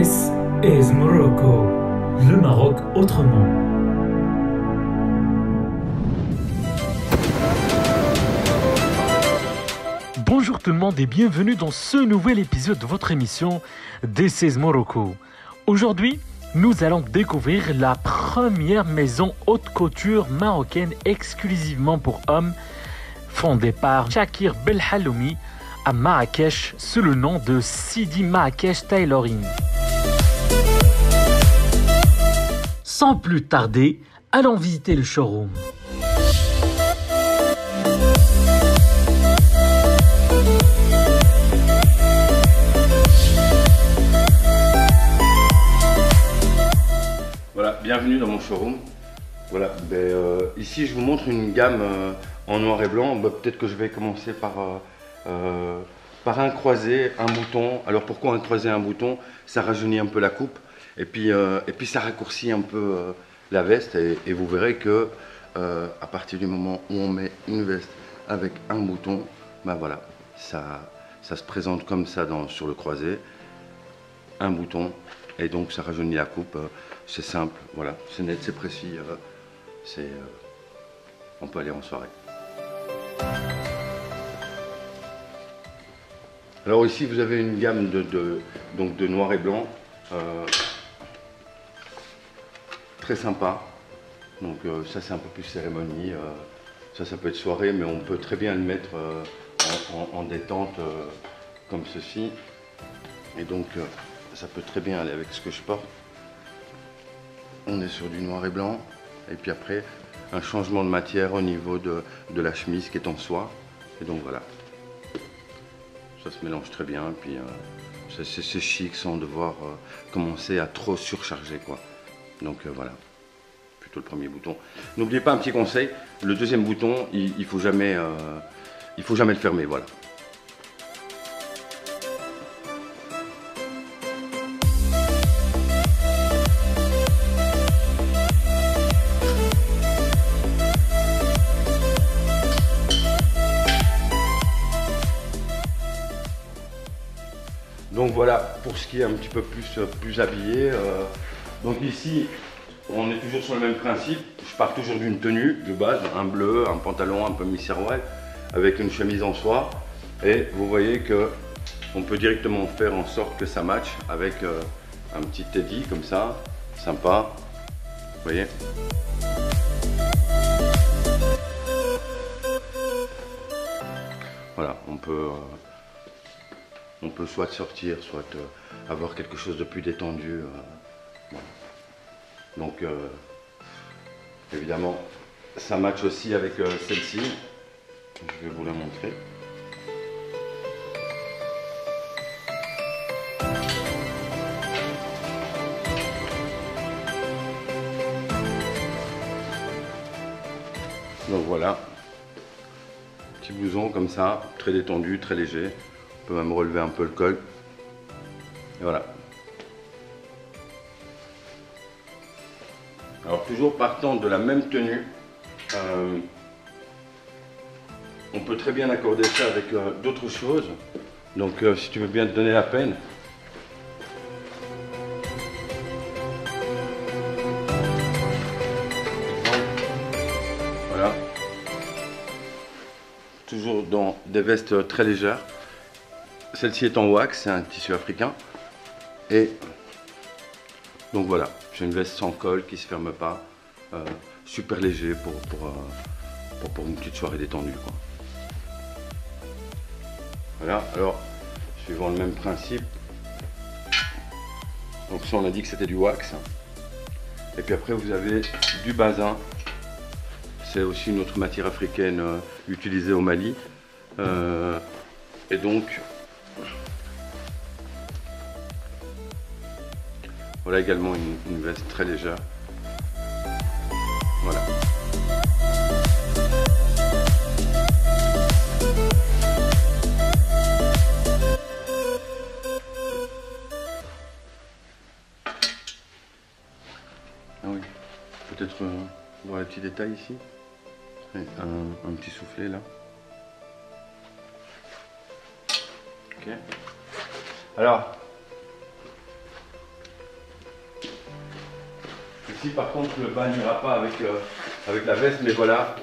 This is Morocco, le Maroc autrement. Bonjour tout le monde et bienvenue dans ce nouvel épisode de votre émission This is Morocco. Aujourd'hui, nous allons découvrir la première maison haute couture marocaine exclusivement pour hommes, fondée par Shakir Belhaloumi à Marrakech sous le nom de Sidi Marrakech Tailoring. Sans plus tarder, allons visiter le showroom. Voilà, bienvenue dans mon showroom. Voilà, ici je vous montre une gamme en noir et blanc. Peut-être que je vais commencer par un croisé, un bouton. Alors pourquoi un croisé, un bouton? Ça rajeunit un peu la coupe et puis ça raccourcit un peu la veste et vous verrez que à partir du moment où on met une veste avec un bouton, ben voilà, ça se présente comme ça sur le croisé, un bouton et donc ça rajeunit la coupe. C'est simple, voilà, c'est net, c'est précis, on peut aller en soirée. Alors ici vous avez une gamme de noir et blanc, très sympa. Donc ça c'est un peu plus cérémonie, ça peut être soirée, mais on peut très bien le mettre en détente comme ceci. Et donc ça peut très bien aller avec ce que je porte. On est sur du noir et blanc, et puis après un changement de matière au niveau de la chemise qui est en soie. Et donc voilà, ça se mélange très bien, et puis c'est chic sans devoir commencer à trop surcharger quoi. Donc voilà, plutôt le premier bouton. N'oubliez pas un petit conseil, le deuxième bouton, il faut jamais le fermer, voilà. Donc voilà pour ce qui est un petit peu plus habillé. Donc ici, on est toujours sur le même principe. Je pars toujours d'une tenue de base, un bleu, un pantalon un peu mi-serrouette, avec une chemise en soie. Et vous voyez que on peut directement faire en sorte que ça matche avec un petit teddy comme ça, sympa. Vous voyez. Voilà, on peut soit sortir, soit avoir quelque chose de plus détendu. Voilà. Donc, évidemment, ça match aussi avec celle-ci. Je vais vous la montrer. Donc voilà, petit blouson comme ça, très détendu, très léger. On peut même relever un peu le col. Et voilà. Alors toujours partant de la même tenue, on peut très bien accorder ça avec d'autres choses. Donc si tu veux bien te donner la peine. Voilà. Toujours dans des vestes très légères. Celle-ci est en wax, c'est un tissu africain. Et donc voilà, j'ai une veste sans col qui ne se ferme pas, super léger pour une petite soirée détendue, quoi. Voilà, alors suivant le même principe, donc ça on a dit que c'était du wax. Et puis après vous avez du basin, c'est aussi une autre matière africaine utilisée au Mali. Et donc voilà également une veste très légère. Voilà. Ah oui, peut-être voir les petits détails ici. Un petit soufflet là. Ok. Alors, Ici par contre le bas n'ira pas avec la veste, mais voilà.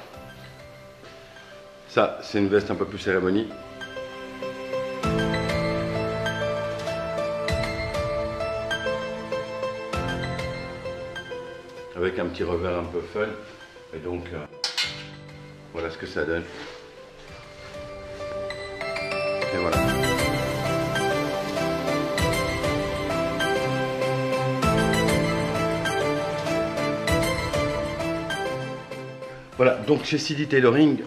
Ça c'est une veste un peu plus cérémonie. Avec un petit revers un peu fun. Et donc voilà ce que ça donne. Et voilà. Voilà, donc chez CD Tailoring,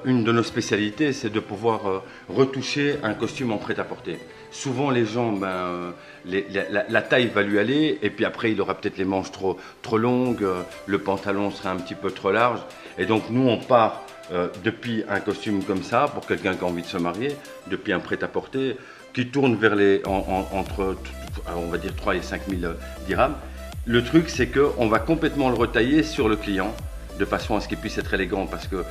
une de nos spécialités, c'est de pouvoir retoucher un costume en prêt-à-porter. Souvent, les gens, la taille va lui aller, et puis après, il aura peut-être les manches trop longues, le pantalon sera un petit peu trop large. Et donc, nous, on part depuis un costume comme ça, pour quelqu'un qui a envie de se marier, depuis un prêt-à-porter, qui tourne vers entre, on va dire, 3 et 5 000 dirhams. Le truc, c'est qu'on va complètement le retailler sur le client, de façon à ce qu'il puisse être élégant, parce que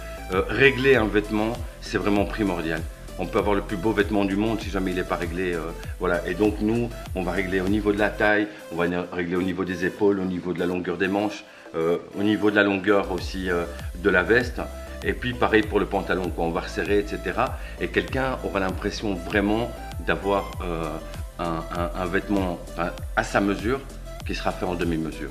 régler un vêtement, c'est vraiment primordial. On peut avoir le plus beau vêtement du monde si jamais il n'est pas réglé. Voilà. Et donc nous, on va régler au niveau de la taille, on va régler au niveau des épaules, au niveau de la longueur des manches, au niveau de la longueur aussi de la veste. Et puis pareil pour le pantalon, quoi. On va resserrer, etc. Et quelqu'un aura l'impression vraiment d'avoir un vêtement à sa mesure qui sera fait en demi-mesure.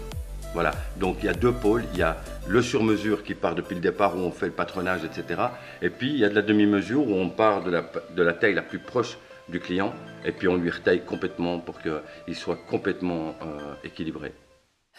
Voilà, donc il y a deux pôles, il y a le sur-mesure qui part depuis le départ où on fait le patronage, etc. Et puis il y a de la demi-mesure où on part de la taille la plus proche du client et puis on lui retaille complètement pour qu'il soit complètement équilibré.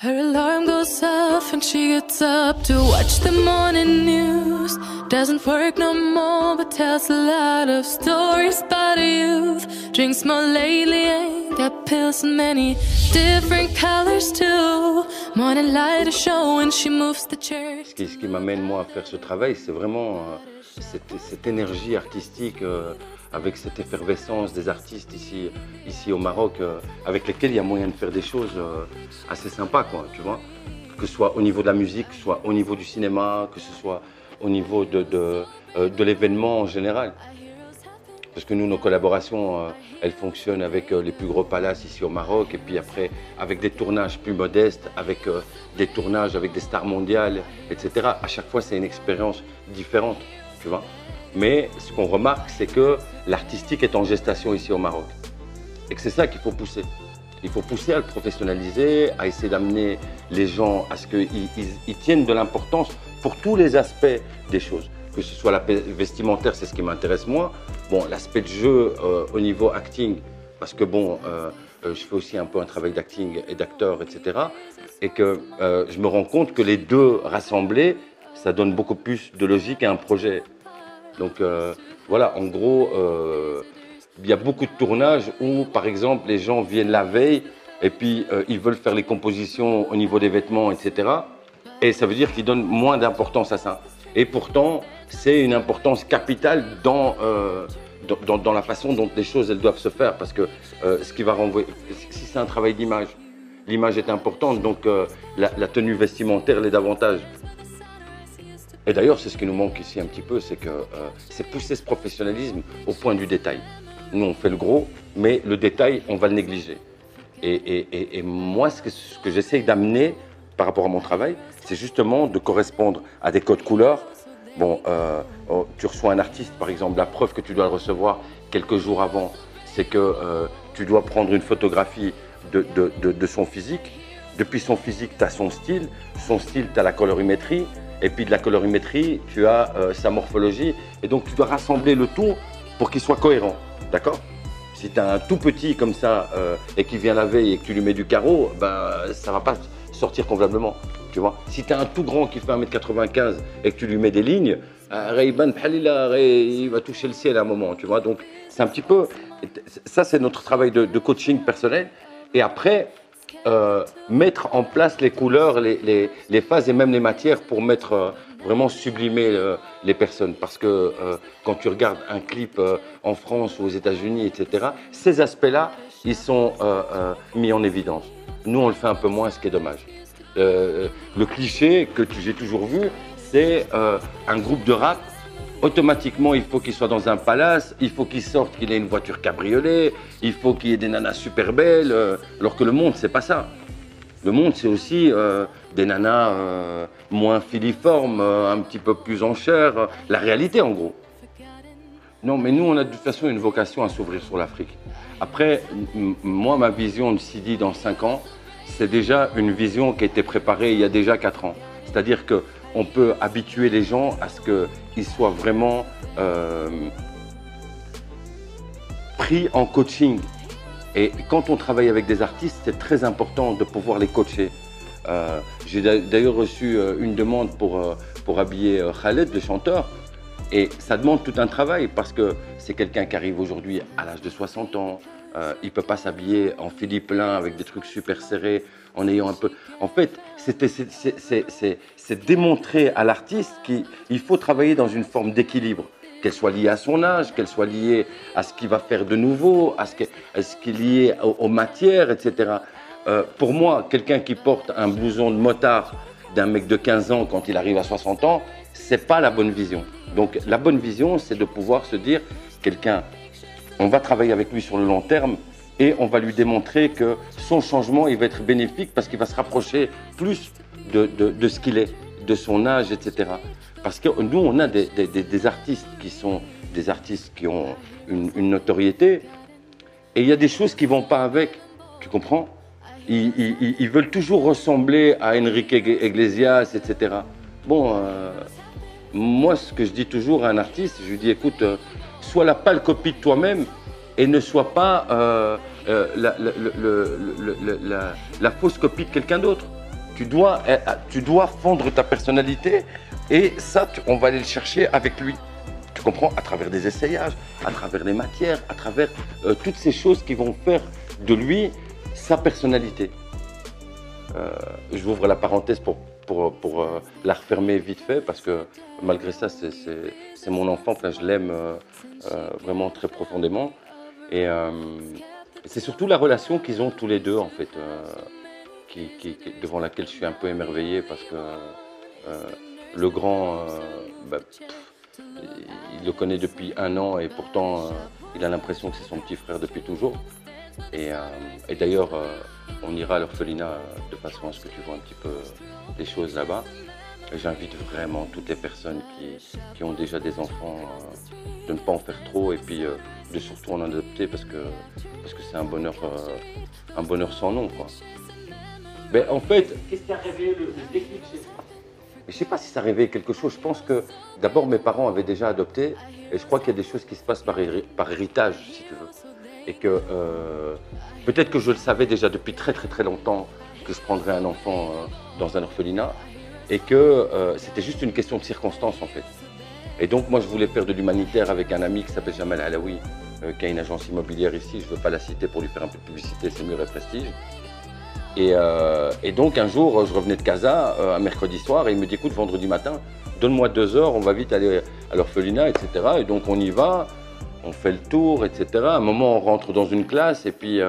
Her alarm goes off and she gets up to watch the morning news. Doesn't work no more but tells a lot of stories about youth. Drinks more lately, ain't got pills in many different colors too. Morning light is showing, she moves the chair. Ce qui m'amène moi à faire ce travail, c'est vraiment cette énergie artistique, avec cette effervescence des artistes ici au Maroc, avec lesquels il y a moyen de faire des choses assez sympas, quoi, tu vois. Que ce soit au niveau de la musique, que ce soit au niveau du cinéma, que ce soit au niveau de l'événement en général. Parce que nous, nos collaborations, elles fonctionnent avec les plus gros palaces ici au Maroc, et puis après, avec des tournages plus modestes, avec des tournages avec des stars mondiales, etc. À chaque fois, c'est une expérience différente, tu vois. Mais ce qu'on remarque, c'est que l'artistique est en gestation ici au Maroc. Et que c'est ça qu'il faut pousser. Il faut pousser à le professionnaliser, à essayer d'amener les gens à ce qu'ils tiennent de l'importance pour tous les aspects des choses. Que ce soit l'aspect vestimentaire, c'est ce qui m'intéresse moi. Bon, l'aspect de jeu au niveau acting, parce que bon, je fais aussi un peu un travail d'acting et d'acteur, etc. Et que je me rends compte que les deux rassemblés, ça donne beaucoup plus de logique à un projet. Donc voilà, en gros, il y a beaucoup de tournages où, par exemple, les gens viennent la veille et puis ils veulent faire les compositions au niveau des vêtements, etc. Et ça veut dire qu'ils donnent moins d'importance à ça. Et pourtant, c'est une importance capitale dans la façon dont les choses elles doivent se faire. Parce que ce qui va renvoyer, si c'est un travail d'image, l'image est importante, donc la tenue vestimentaire l'est davantage. Et d'ailleurs, c'est ce qui nous manque ici un petit peu, c'est pousser ce professionnalisme au point du détail. Nous, on fait le gros, mais le détail, on va le négliger. Et moi, ce que j'essaye d'amener par rapport à mon travail, c'est justement de correspondre à des codes couleurs. Bon, tu reçois un artiste, par exemple, la preuve que tu dois le recevoir quelques jours avant, c'est que tu dois prendre une photographie de son physique. Depuis son physique, tu as son style, tu as la colorimétrie. Et puis de la colorimétrie, tu as sa morphologie. Et donc, tu dois rassembler le tout pour qu'il soit cohérent. D'accord? Si tu as un tout petit comme ça et qui vient la veille et que tu lui mets du carreau, ben, ça ne va pas sortir convenablement. Tu vois? Si tu as un tout grand qui fait 1,95 m et que tu lui mets des lignes, il va toucher le ciel à un moment. Tu vois? Donc, c'est un petit peu... Ça, c'est notre travail de coaching personnel. Et après... mettre en place les couleurs, les phases et même les matières pour mettre vraiment sublimer les personnes. Parce que quand tu regardes un clip en France ou aux États-Unis, etc., ces aspects-là, ils sont mis en évidence. Nous, on le fait un peu moins, ce qui est dommage. Le cliché que j'ai toujours vu, c'est un groupe de rap. Automatiquement, il faut qu'il soit dans un palace, il faut qu'il sorte, qu'il ait une voiture cabriolet, il faut qu'il y ait des nanas super belles, alors que le monde, c'est pas ça. Le monde, c'est aussi des nanas moins filiformes, un petit peu plus en chair, la réalité en gros. Non, mais nous, on a de toute façon une vocation à s'ouvrir sur l'Afrique. Après, moi, ma vision de Sidi dans 5 ans, c'est déjà une vision qui a été préparée il y a déjà 4 ans. C'est-à-dire qu'on peut habituer les gens à ce qu'ils soient vraiment pris en coaching. Et quand on travaille avec des artistes, c'est très important de pouvoir les coacher. J'ai d'ailleurs reçu une demande pour habiller Khaled, le chanteur. Et ça demande tout un travail parce que c'est quelqu'un qui arrive aujourd'hui à l'âge de 60 ans. Il ne peut pas s'habiller en Philippe Plein avec des trucs super serrés, en ayant un peu... En fait, c'est démontrer à l'artiste qu'il faut travailler dans une forme d'équilibre, qu'elle soit liée à son âge, qu'elle soit liée à ce qu'il va faire de nouveau, à ce qui est lié aux matières, etc. Pour moi, quelqu'un qui porte un blouson de motard d'un mec de 15 ans quand il arrive à 60 ans, c'est pas la bonne vision. Donc la bonne vision, c'est de pouvoir se dire, quelqu'un, on va travailler avec lui sur le long terme et on va lui démontrer que son changement, il va être bénéfique parce qu'il va se rapprocher plus de ce qu'il est, de son âge, etc. Parce que nous, on a des artistes qui sont des artistes qui ont une notoriété et il y a des choses qui ne vont pas avec, tu comprends? Ils veulent toujours ressembler à Enrique Iglesias, etc. Bon, moi, ce que je dis toujours à un artiste, je lui dis, écoute, sois la pâle copie de toi-même et ne sois pas la fausse copie de quelqu'un d'autre. Tu dois fondre ta personnalité et ça, on va aller le chercher avec lui. Tu comprends? À travers des essayages, à travers les matières, à travers toutes ces choses qui vont faire de lui sa personnalité. J'ouvre la parenthèse pour la refermer vite fait parce que malgré ça, c'est mon enfant, enfin, je l'aime vraiment très profondément. Et c'est surtout la relation qu'ils ont tous les deux, en fait, devant laquelle je suis un peu émerveillé parce que le grand, il le connaît depuis 1 an et pourtant il a l'impression que c'est son petit frère depuis toujours. Et d'ailleurs, on ira à l'orphelinat de façon à ce que tu vois un petit peu les choses là-bas. J'invite vraiment toutes les personnes qui ont déjà des enfants de ne pas en faire trop et puis de surtout en adopter parce que c'est un bonheur sans nom, quoi. Mais en fait, qu'est-ce qui a réveillé le déclic chez toi? Je ne sais pas si ça réveille quelque chose. Je pense que d'abord mes parents avaient déjà adopté et je crois qu'il y a des choses qui se passent par héritage, si tu veux. Et que peut-être que je le savais déjà depuis très longtemps que je prendrais un enfant dans un orphelinat et que c'était juste une question de circonstance en fait. Et donc moi je voulais faire de l'humanitaire avec un ami qui s'appelle Jamal Alaoui, qui a une agence immobilière ici, je ne veux pas la citer pour lui faire un peu de publicité, c'est Mur et Prestige. Et donc un jour je revenais de Casa, un mercredi soir, et il me dit écoute vendredi matin, donne-moi 2 heures, on va vite aller à l'orphelinat, etc. Et donc on y va. On fait le tour, etc. À un moment, on rentre dans une classe et puis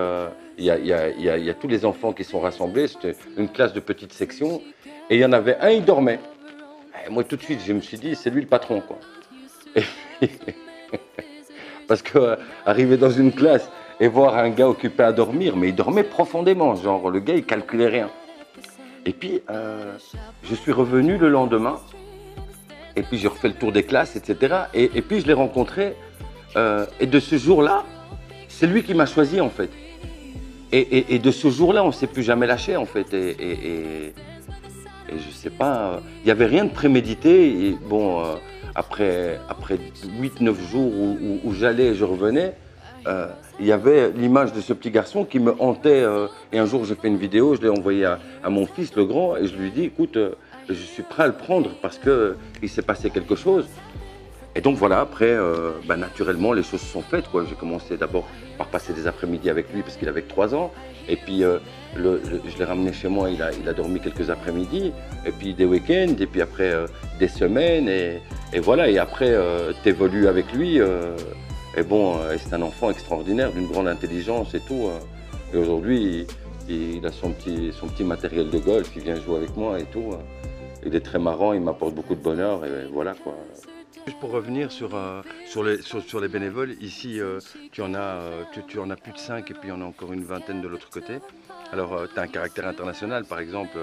il y a tous les enfants qui sont rassemblés. C'était une classe de petite section. Et il y en avait un, il dormait. Et moi, tout de suite, je me suis dit, c'est lui le patron, quoi. Et puis, parce qu'arriver dans une classe et voir un gars occupé à dormir, mais il dormait profondément. Genre, le gars, il calculait rien. Et puis, je suis revenu le lendemain. Et puis, j'ai refait le tour des classes, etc. Et puis, je l'ai rencontré. Et de ce jour-là, c'est lui qui m'a choisi en fait. Et de ce jour-là, on ne s'est plus jamais lâché en fait. Et je sais pas, il n'y avait rien de prémédité. Et bon, après 8-9 jours où j'allais et je revenais, il y avait l'image de ce petit garçon qui me hantait. Et un jour, j'ai fait une vidéo, je l'ai envoyée à mon fils, le grand, et je lui ai dit, écoute, je suis prêt à le prendre parce qu'il s'est passé quelque chose. Et donc voilà, après, naturellement, les choses se sont faites, quoi. J'ai commencé d'abord par passer des après-midi avec lui parce qu'il avait que 3 ans. Et puis, je l'ai ramené chez moi, il a dormi quelques après-midi. Et puis des week-ends, et puis après des semaines. Et voilà, et après, t'évolues avec lui. Et bon, c'est un enfant extraordinaire, d'une grande intelligence et tout. Et aujourd'hui, il a son petit matériel de golf, il vient jouer avec moi et tout. Il est très marrant, il m'apporte beaucoup de bonheur. Et voilà, quoi. Juste pour revenir sur les bénévoles, ici tu en as plus de 5 et puis il y en a encore une vingtaine de l'autre côté. Alors, tu as un caractère international, par exemple,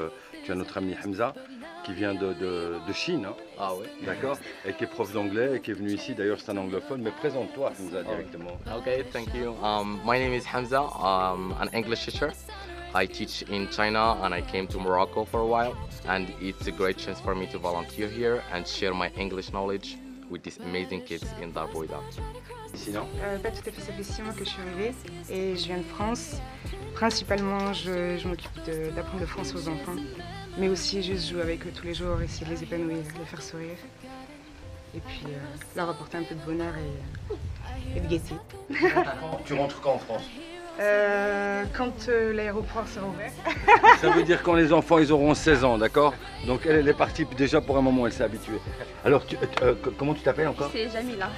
tu as notre ami Hamza, qui vient de Chine, hein, Ah ouais. d'accord, et qui est prof d'anglais, et qui est venu ici, d'ailleurs c'est un anglophone, mais présente-toi Hamza directement. Okay, thank you. My name is Hamza. An English teacher. I teach in China and I came to Morocco for a while. And it's a great chance for me to volunteer here and share my English knowledge with these amazing kids in Dar Bouida. Sinon, Pas tout à fait, ça fait 6 mois que je suis arrivée et je viens de France. Principalement, je m'occupe d'apprendre le français aux enfants, mais aussi juste jouer avec eux tous les jours, essayer de les épanouir, les faire sourire. Et puis leur apporter un peu de bonheur et de gaieté. tu rentres quand en France? Quand l'aéroport sera ouvert. Ça veut dire quand les enfants ils auront 16 ans, d'accord? Donc elle est partie déjà pour un moment, elle s'est habituée. Alors comment tu t'appelles encore? C'est Jamila.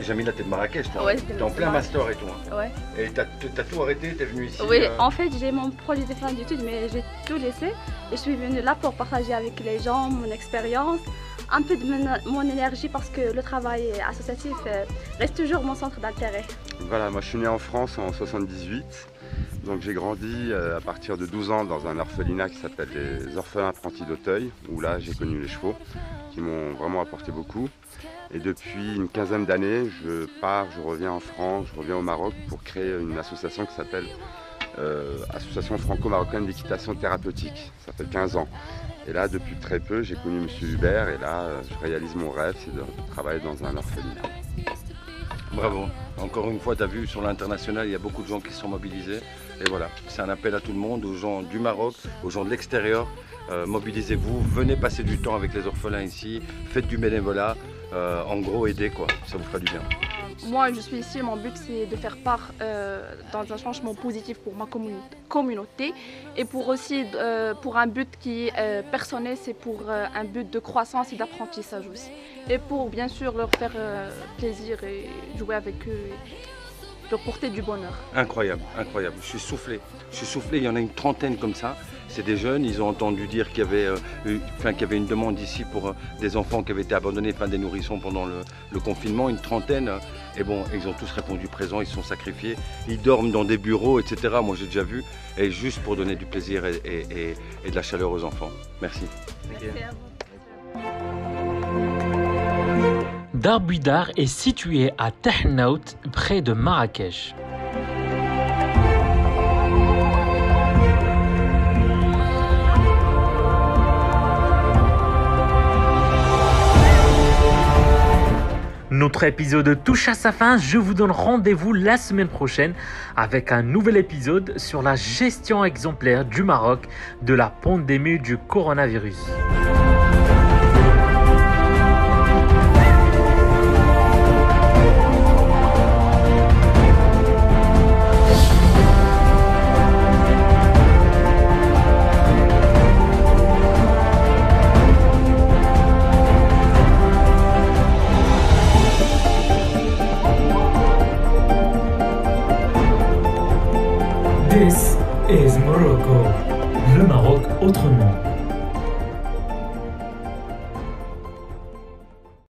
Jamila, t'es de Marrakech toi? Ouais, T'es en plein master et tout. Hein. Ouais. Et t'as tout arrêté, t'es venu ici? Oui, en fait, j'ai mon projet de fin d'études, mais j'ai tout laissé. Et je suis venue là pour partager avec les gens mon expérience, un peu de mon énergie, parce que le travail associatif reste toujours mon centre d'intérêt. Voilà, moi je suis né en France en 78, donc j'ai grandi à partir de 12 ans dans un orphelinat qui s'appelle les Orphelins Apprentis d'Auteuil, où là j'ai connu les chevaux, qui m'ont vraiment apporté beaucoup. Et depuis une quinzaine d'années, je reviens en France, je reviens au Maroc pour créer une association qui s'appelle Association franco-marocaine d'équitation thérapeutique. Ça fait 15 ans. Et là, depuis très peu, j'ai connu M. Hubert et là, je réalise mon rêve, c'est de travailler dans un orphelinat. Bravo. Encore une fois, tu as vu, sur l'international, il y a beaucoup de gens qui sont mobilisés. Et voilà, c'est un appel à tout le monde, aux gens du Maroc, aux gens de l'extérieur. Mobilisez-vous, venez passer du temps avec les orphelins ici, faites du bénévolat. En gros, aidez quoi, ça vous fera du bien. Moi, je suis ici, mon but c'est de faire part dans un changement positif pour ma communauté et pour aussi pour un but qui est personnel, c'est pour un but de croissance et d'apprentissage aussi. Et pour bien sûr leur faire plaisir et jouer avec eux, et leur porter du bonheur. Incroyable, incroyable, je suis soufflé, il y en a une trentaine comme ça. C'est des jeunes, ils ont entendu dire qu'il y avait une demande ici pour des enfants qui avaient été abandonnés, des nourrissons pendant le confinement, une trentaine. Et bon, ils ont tous répondu présent, ils se sont sacrifiés, ils dorment dans des bureaux, etc. Moi j'ai déjà vu, et juste pour donner du plaisir et de la chaleur aux enfants. Merci. Merci à vous. Dar Bouida est situé à Tahnaout, près de Marrakech. Notre épisode touche à sa fin, je vous donne rendez-vous la semaine prochaine avec un nouvel épisode sur la gestion exemplaire du Maroc de la pandémie du coronavirus. This is Morocco. Le Maroc autrement.